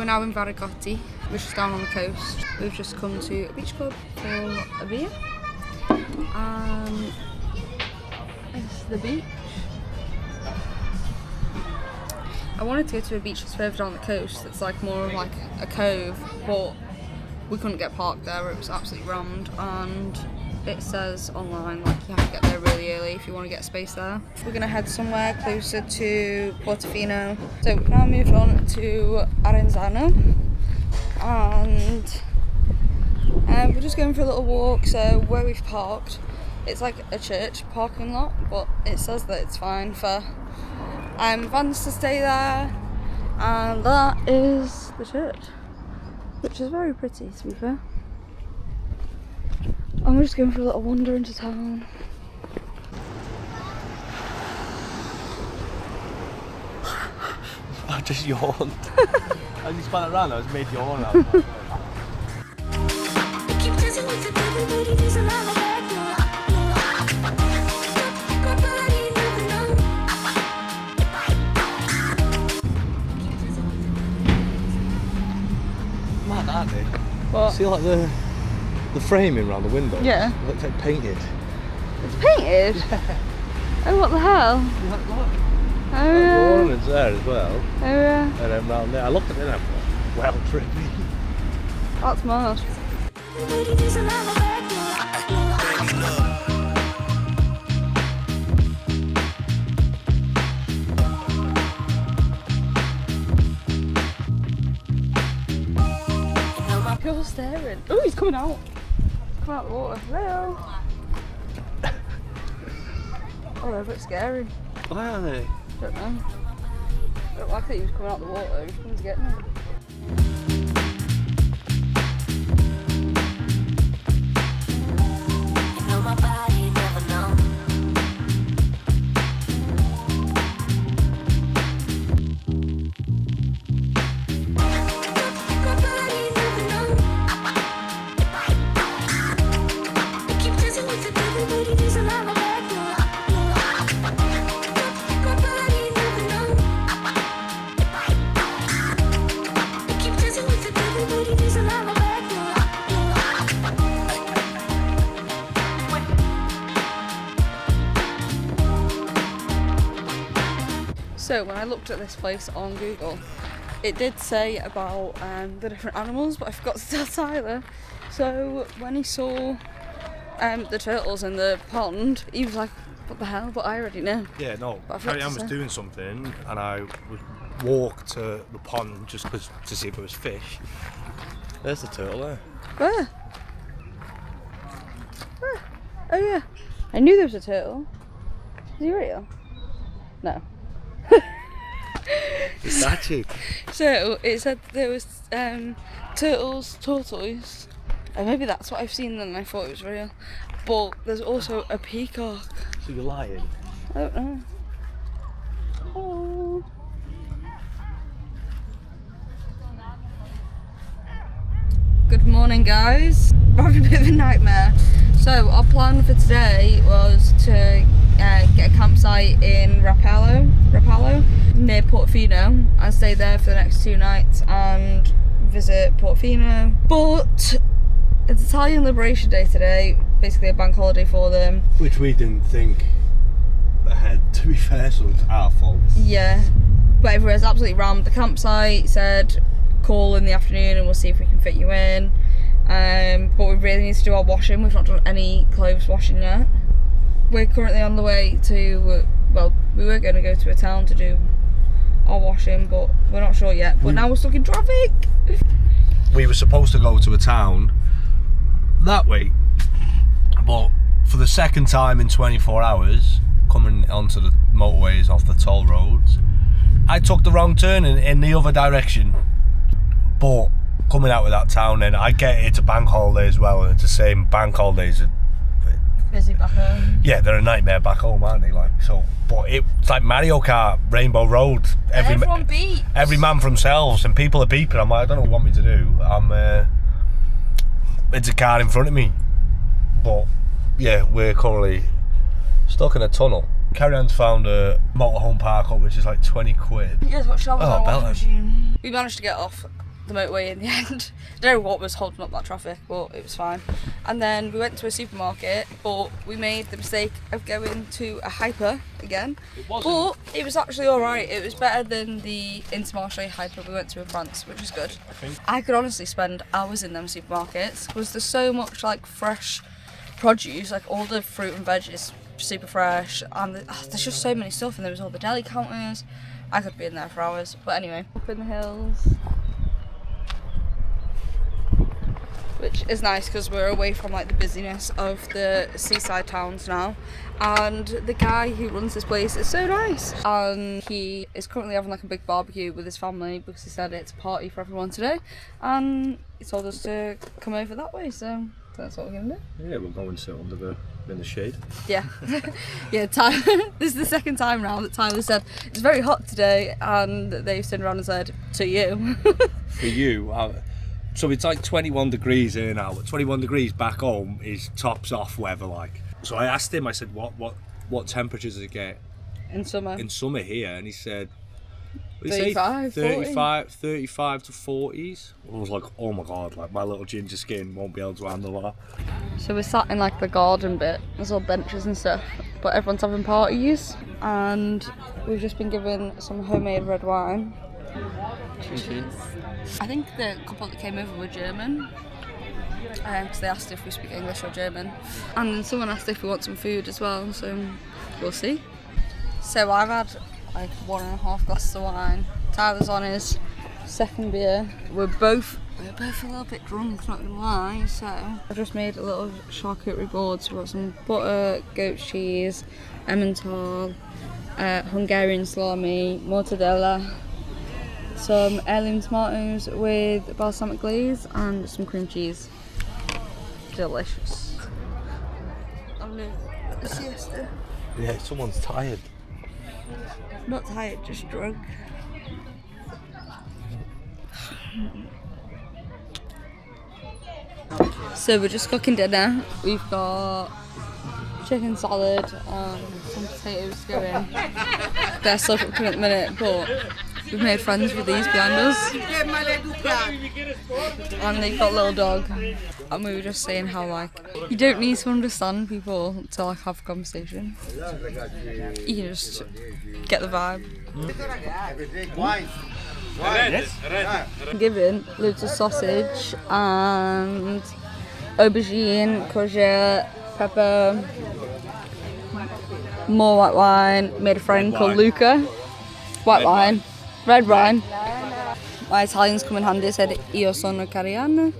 now in Varigotti, which is down on the coast. We've just come to a beach club called a beer. It's the beach. I wanted to go to a beach that's further down the coast that's like more of like a cove, but we couldn't get parked there. It was absolutely rammed, and it says online like you have to get there really early if you want to get a space there. We're gonna head somewhere closer to Portofino. So we've now moved on to Arenzano, and we're just going for a little walk. So where we've parked, it's like a church parking lot, but it says that it's fine for vans to stay there, and that is the church, which is very pretty to be fair. And we're just going for a little wander into town. I just yawned. As you spun it around, I was made yawn out. Mad, aren't they? What? See like the framing around the window? Yeah. It looks like painted. It's painted? Yeah. Oh, what the hell? Look. Oh yeah. The ornaments there as well. Oh yeah. And then round there, I looked at it and I thought, well, trippy. That's mad. You're staring. Oh, he's coming out. He's coming out of the water. Hello. Oh, they're a bit scary. Why are they? Don't know. I don't like that he was coming out of the water. He's coming to get me. So when I looked at this place on Google, it did say about the different animals, but I forgot to tell Tyler. So when he saw the turtles in the pond, he was like, what the hell? But I already know. Yeah, no. Carrie-Ann was doing something and I would walk to the pond just to see if it was fish. There's the turtle there. Where? Where? Oh yeah. I knew there was a turtle. Is he real? No. The statue. So it said there was turtles, tortoise, and maybe that's what I've seen and I thought it was real. But there's also a peacock. So you're lying? I don't know. Oh. Good morning, guys. We're having a bit of a nightmare. So our plan for today was to get a campsite in Rapallo near Portofino and stay there for the next 2 nights and visit Portofino. But it's Italian Liberation Day today, basically a bank holiday for them. Which we didn't think ahead, to be fair, so it's our fault. Yeah, but everywhere's absolutely rammed. The campsite said call in the afternoon and we'll see if we can fit you in. But we really need to do our washing. We've not done any clothes washing yet. We're currently on the way to, well, we were going to go to a town to do our washing, but we're not sure yet. But now we're stuck in traffic. We were supposed to go to a town that way, but for the second time in 24 hours, coming onto the motorways off the toll roads, I took the wrong turn in the other direction. But coming out of that town, and I get it's a bank holiday as well, and it's the same bank holidays. Busy back home. Yeah, they're a nightmare back home, aren't they? Like so, but it's like Mario Kart, Rainbow Road. Everyone beeps. Every man for themselves, and people are beeping. I'm like, I don't know what you want me to do. It's a car in front of me, but yeah, we're currently stuck in a tunnel. Carrie-Ann's found a motorhome park up, which is like 20 quid. Yeah, it's got shovels on a washing belter. machine. We managed to get off the motorway in the end. I don't know what was holding up that traffic, but it was fine. And then we went to a supermarket, but we made the mistake of going to a hyper again. But it was actually alright. It was better than the Intermarché hyper we went to in France, which is good. I could honestly spend hours in them supermarkets because there's so much like fresh produce, like all the fruit and veg is super fresh, and there's just so many stuff, and there was all the deli counters. I could be in there for hours, but anyway, up in the hills, which is nice because we're away from like the busyness of the seaside towns now, and the guy who runs this place is so nice, and he is currently having like a big barbecue with his family because he said it's a party for everyone today, and he told us to come over that way, so that's what we're gonna do. Yeah, we'll go and sit in the shade. Yeah. Yeah, Tyler, this is the second time now that Tyler said it's very hot today, and they've turned around and said, to you. For you, so it's like 21 degrees here now, but 21 degrees back home is tops off weather like. So I asked him, I said, what temperatures does it get in summer here? And he said, 35 to 40s. I was like, oh my god, like my little ginger skin won't be able to handle that. So we're sat in like the garden bit, there's all benches and stuff, but everyone's having parties, and we've just been given some homemade red wine. Cheers. I think the couple that came over were German, because they asked if we speak English or German, and then someone asked if we want some food as well, so we'll see. So I've had like 1.5 glasses of wine. Tyler's on his second beer. We're both a little bit drunk, not gonna lie, so I just made a little charcuterie board. So we've got some butter, goat cheese, Emmental, Hungarian salami, mortadella, some heirloom tomatoes with balsamic glaze, and some cream cheese. Delicious. I'm gonna a siesta. Yeah, someone's tired. Not tired, just drunk. So we're just cooking dinner. We've got chicken salad and some potatoes going. They're still cooking at the minute, but we've made friends with these behind us. And they've got a little dog. And we were just saying how like you don't need to understand people to like have a conversation. You can just get the vibe. Given loads of sausage and aubergine, courgette, pepper, more white wine. Made a friend called Luca. White wine. Red wine. My Italian's come in handy, said io sono carrie-ann.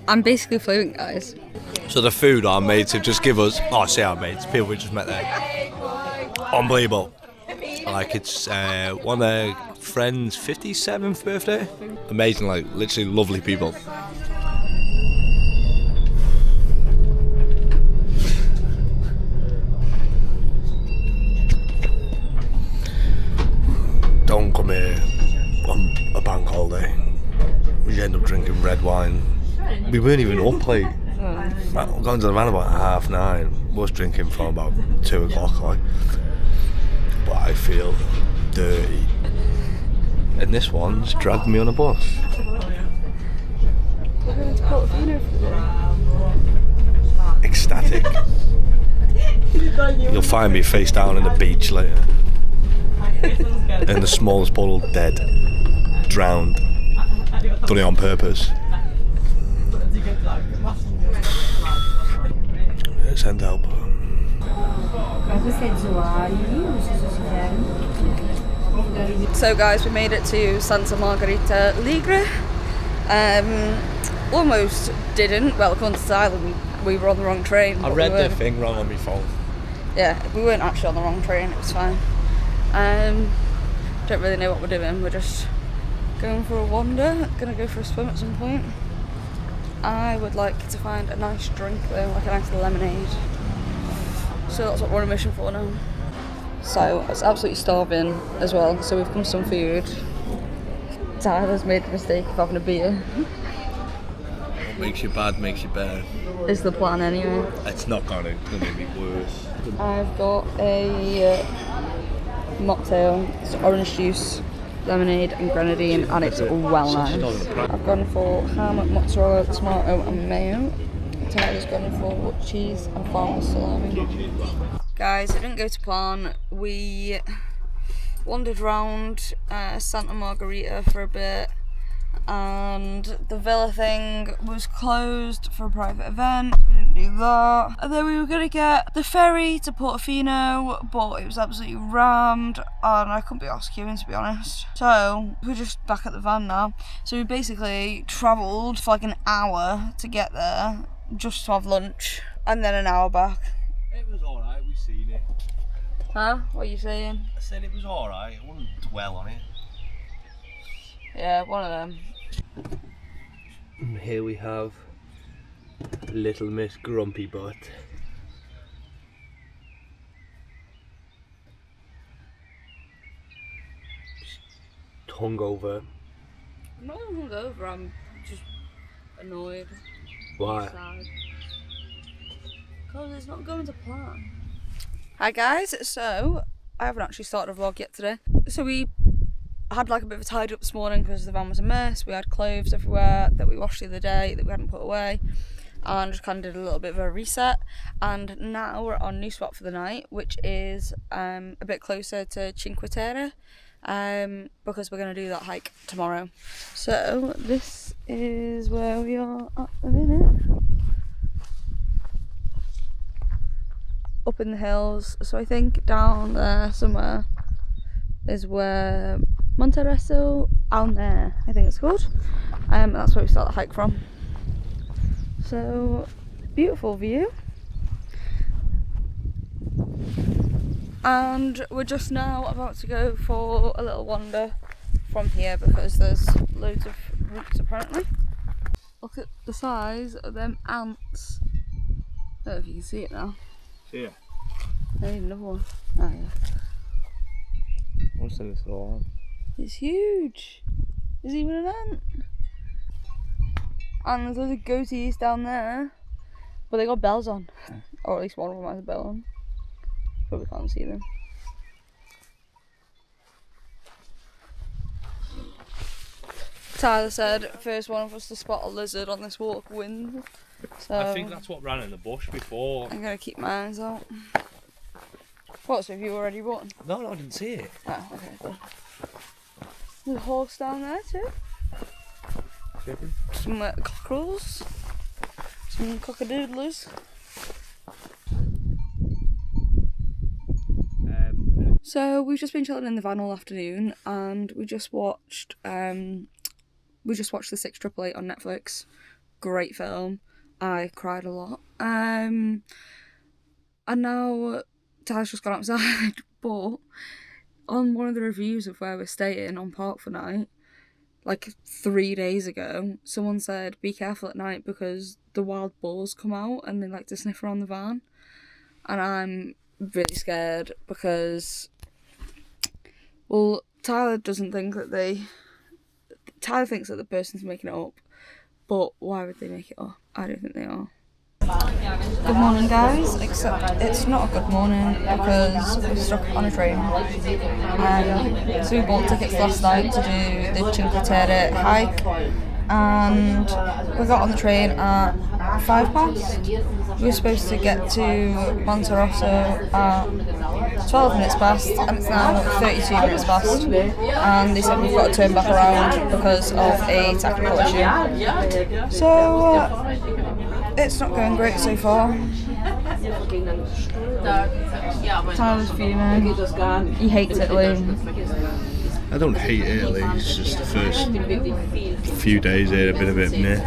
I'm basically fluent, guys. So the food our mates have just give us, I say our mates, people we just met there, unbelievable. Like it's one of their friends' 57th birthday. Amazing, like literally lovely people. Don't come here on a bank holiday. We end up drinking red wine. We weren't even up late. Like, going to the van about 9:30. Was drinking from about 2 o'clock. Like, but I feel dirty. And this one's dragged me on a bus. We're going to Portofino for the day. Ecstatic. You'll find me face down on the beach later. In the smallest puddle, dead. Drowned. Done it on purpose. Send help. So guys, we made it to Santa Margherita Liguria. Almost didn't. Well, according to Tyler, we were on the wrong train. I read the thing wrong on my phone. Yeah, we weren't actually on the wrong train. It was fine. Don't really know what we're doing. We're just going for a wander. Gonna go for a swim at some point. I would like to find a nice drink though, like a nice lemonade. So that's what we're on a mission for now. So I was absolutely starving as well, so we've come some food. Tyler's made the mistake of having a beer. What makes you bad makes you better. Is the plan anyway. It's not gonna make me worse. I've got a mocktail, it's orange juice, lemonade and grenadine, and it's well nice. I've gone for ham, mozzarella, tomato and mayo. Tyler's gone for cheese and farmer's salami. Guys, it didn't go to plan. We wandered around Santa Margherita for a bit, and the villa thing was closed for a private event. We didn't do that. And then we were gonna get the ferry to Portofino, but it was absolutely rammed and I couldn't be arsed queuing, to be honest. So we're just back at the van now. So we basically travelled for like an hour to get there, just to have lunch, and then an hour back. It was alright, we seen it. Huh? What are you saying? I said it was alright, I wouldn't dwell on it. Yeah, one of them. And here we have Little Miss Grumpy Butt. Hungover. I'm not even hungover, I'm just annoyed. Why? Because it's not going to plan. Hi guys, so I haven't actually started a vlog yet today. So we had like a bit of a tidy up this morning because the van was a mess. We had clothes everywhere that we washed the other day that we hadn't put away, and just kind of did a little bit of a reset. And now we're on a new spot for the night, which is a bit closer to Cinque Terre, because we're going to do that hike tomorrow. So this is where we are at the minute. Up in the hills, so I think down there somewhere is where Monteresso Almer, I think it's called. That's where we start the hike from. So, beautiful view. And we're just now about to go for a little wander from here because there's loads of routes apparently. Look at the size of them ants. I don't know if you can see it now. Yeah. I need another one. Oh yeah. What's in this little one? It's huge. There's even an ant. And there's loads of goatees down there. But they got bells on. Or at least one of them has a bell on. But we can't see them. Tyler said first one of us to spot a lizard on this walk wins. So I think that's what ran in the bush before. I'm gonna keep my eyes out. What, so have you already run? No, I didn't see it. Oh, okay, good. There's a horse down there too. Some cockerels. Some cockadoodlers. So we've just been chilling in the van all afternoon, and we just watched the 6888 on Netflix. Great film. I cried a lot. And now Tyler's just gone outside, but on one of the reviews of where we're staying on Park for Night, like 3 days ago, someone said be careful at night because the wild boars come out and they like to sniff around the van. And I'm really scared because, well, Tyler thinks that the person's making it up, but why would they make it up? I don't think they are. Good morning guys, except it's not a good morning because we're stuck on a train. So we bought tickets last night to do the Cinque Terre hike, and we got on the train at 5 past. We were supposed to get to Monterosso at 12 minutes past, and it's now 32 minutes past, and they said we've got to turn back around because of a technical issue. So it's not going great so far. Tyler's fuming. He hates Italy. I don't hate Italy, it's just the first few days here have been a bit meh.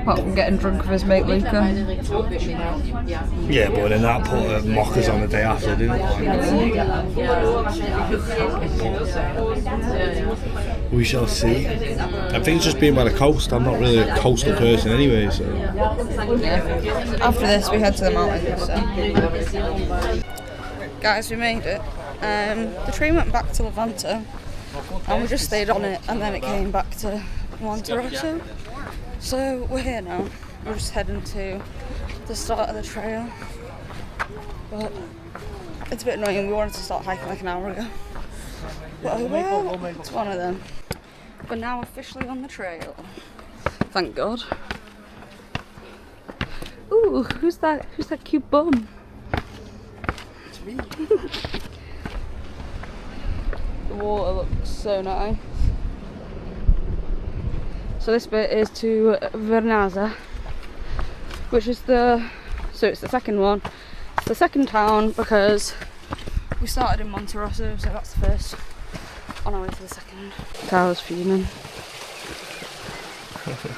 Apart from getting drunk with his mate Luca. Yeah, but then that put mockers on the day after, didn't it? We shall see. I think it's just being by the coast. I'm not really a coastal person anyway, so. Yeah. After this, we head to the mountains. So. Guys, we made it. The train went back to Levanto, and we just stayed on it, and then it came back to Monterosso. So we're here now. We're just heading to the start of the trail, but it's a bit annoying. We wanted to start hiking like an hour ago, Whatever. It's one of them. We're now officially on the trail. Thank God. Ooh, who's that? Who's that cute bum? It's me. The water looks so nice. So this bit is to Vernazza, which is it's the second one. It's the second town because we started in Monterosso, so that's the first. On our way to the second. Car's fuming.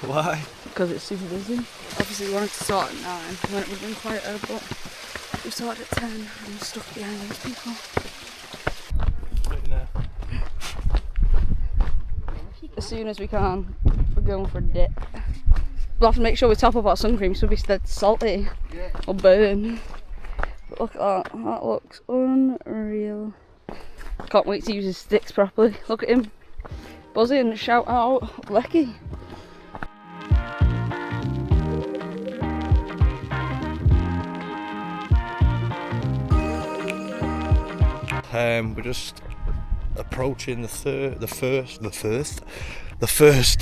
Why? Because it's super busy. Obviously we wanted to start at 9 when it would have been quieter, but we started at 10 and we're stuck behind those people. As soon as we can, we're going for a dip. We'll have to make sure we top up our sun cream so we'll be dead salty or burn. But look at that, that looks unreal. Can't wait to use his sticks properly. Look at him buzzing, shout out, Lecky. We're just approaching the first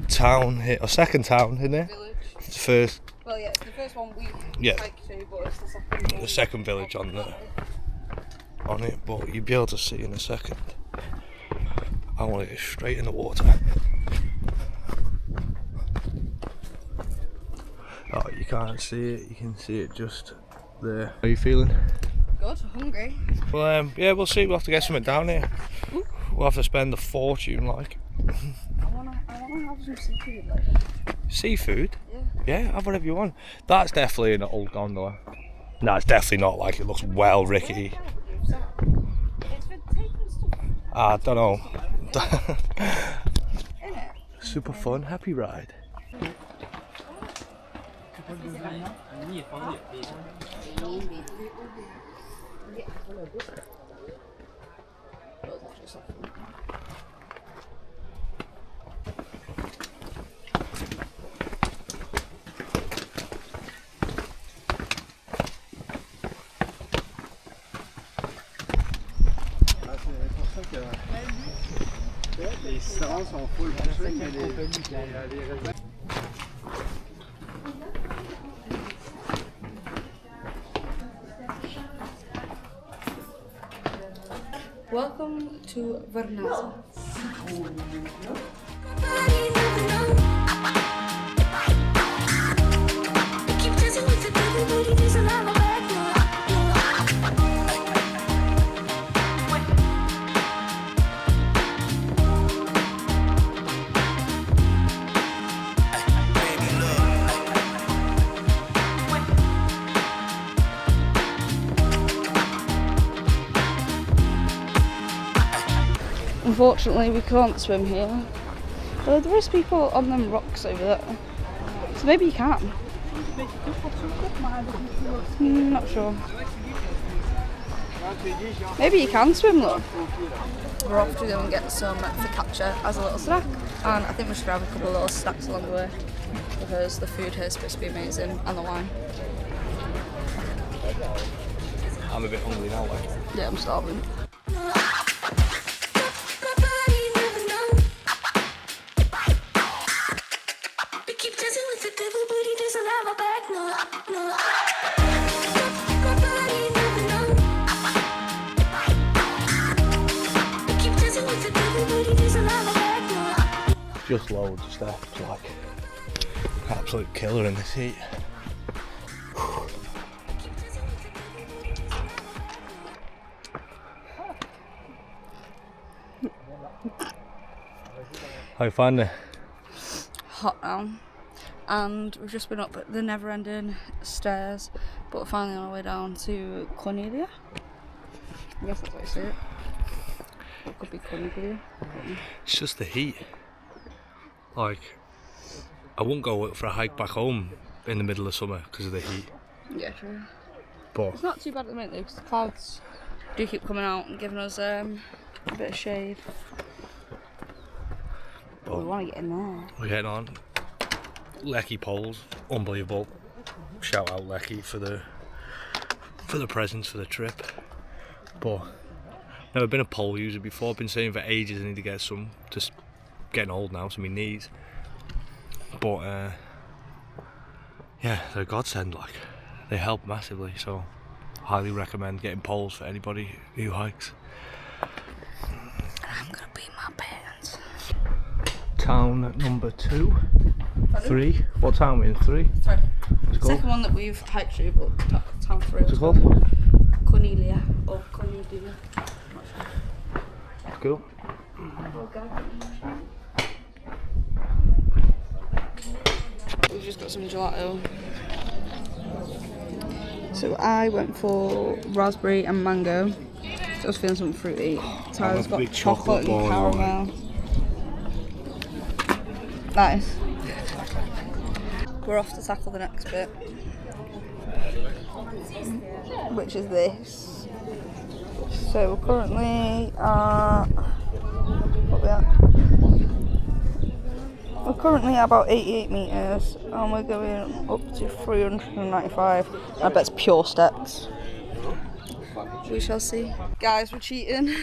town here, or second town, isn't it? Village. First. Well, yeah, it's the first one we hiked to, but it's the second one. The second village on it, but you'll be able to see in a second. I want to get straight in the water. Oh, you can't see it. You can see it just there. How are you feeling? Good, hungry. Well, yeah, we'll see. We'll have to get something down here. Ooh. We'll have to spend a fortune, like. I wanna have some seafood, like. Seafood? Yeah. Yeah, have whatever you want. That's definitely an old gondola. No, it's definitely not. Like, it looks well rickety. It's for taking stuff. I don't know. Innit? Super fun, happy ride. Les serrants sont full pour ça, mais les... Welcome to Vernazza. Unfortunately, we can't swim here. Though there is people on them rocks over there, so maybe you can. Not sure. Maybe you can swim though. We're off to go and get some focaccia as a little snack, and I think we should grab a couple of little snacks along the way because the food here is supposed to be amazing, and the wine. I'm a bit hungry now, like. Yeah, I'm starving. Just loads of stuff. It's like absolute killer in this heat. How you find it? Hot now, and we've just been up the never-ending stairs, but we're finally on our way down to Cornelia. I guess that's what I say it. Or it could be Cornelia. It's just the heat. Like, I wouldn't go for a hike back home in the middle of summer because of the heat. Yeah, true. But It's not too bad at the minute though, because the clouds do keep coming out and giving us a bit of shade. But we want to get in there. we're getting on. Lecky poles, unbelievable. Shout out Lecky for the presents for the trip. But Never been a pole user before. I've been saying for ages I need to get some. Just getting old now, so my knees. But yeah, they're a godsend. Like, they help massively. So highly recommend getting poles for anybody who hikes. I'm gonna pee my pants. Town number 2, 3. What town are we in? 3? 3. What's it Second one that we've hiked through, but town 3. What's it called? Cornelia or Cornelia. Cool. We've just got some gelato. So I went for raspberry and mango. I was feeling something fruity. Tyler's got chocolate and caramel. Nice. We're off to tackle the next bit, which is this. So we're currently at, what are we at? We're currently at about 88 metres and we're going up to 395. I bet it's pure steps. We shall see. Guys, we're cheating.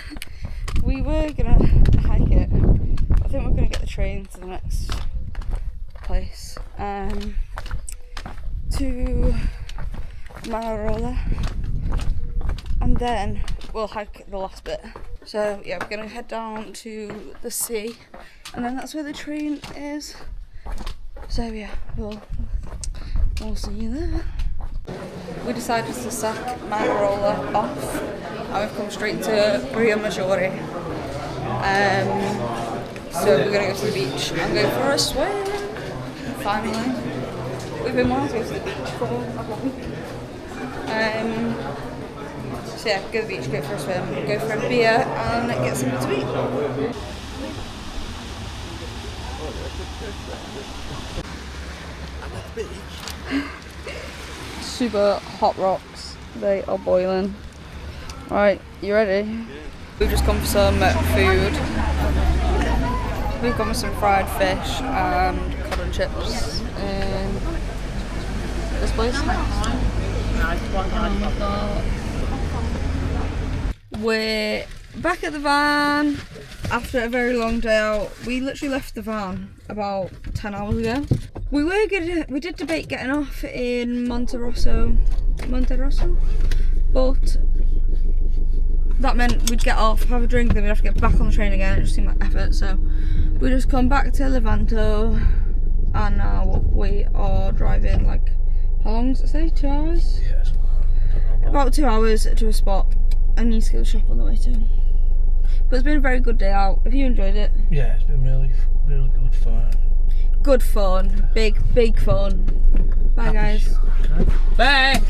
We were gonna hike it. I think we're gonna get the train to the next place. To Manarola. And then we'll hike the last bit. So yeah, we're gonna head down to the sea, and then that's where the train is. So yeah, we'll see you there. We decided to sack Manarola off, and we've come straight to Rio Maggiore. So we're gonna go to the beach and go for a swim. Finally, we've been wanting to go to the beach for a week. So yeah, go to the beach, go for a swim, go for a beer and get something to eat. Super hot rocks, they are boiling. Right, you ready? Yeah. We've just come for some food. We've gone for some fried fish and cod and chips in this place. We're back at the van after a very long day out. We literally left the van about 10 hours ago. We did debate getting off in Monterosso, but that meant we'd get off, have a drink, then we'd have to get back on the train again. It just seemed like effort, so we just come back to Levanto, and now we are driving like, how long does it say? 2 hours? Yes. About 2 hours to a spot. I need to go shop on the way too. But it's been a very good day out. Have you enjoyed it? Yeah, it's been really good fun. Good fun. Big fun. Bye guys. Bye!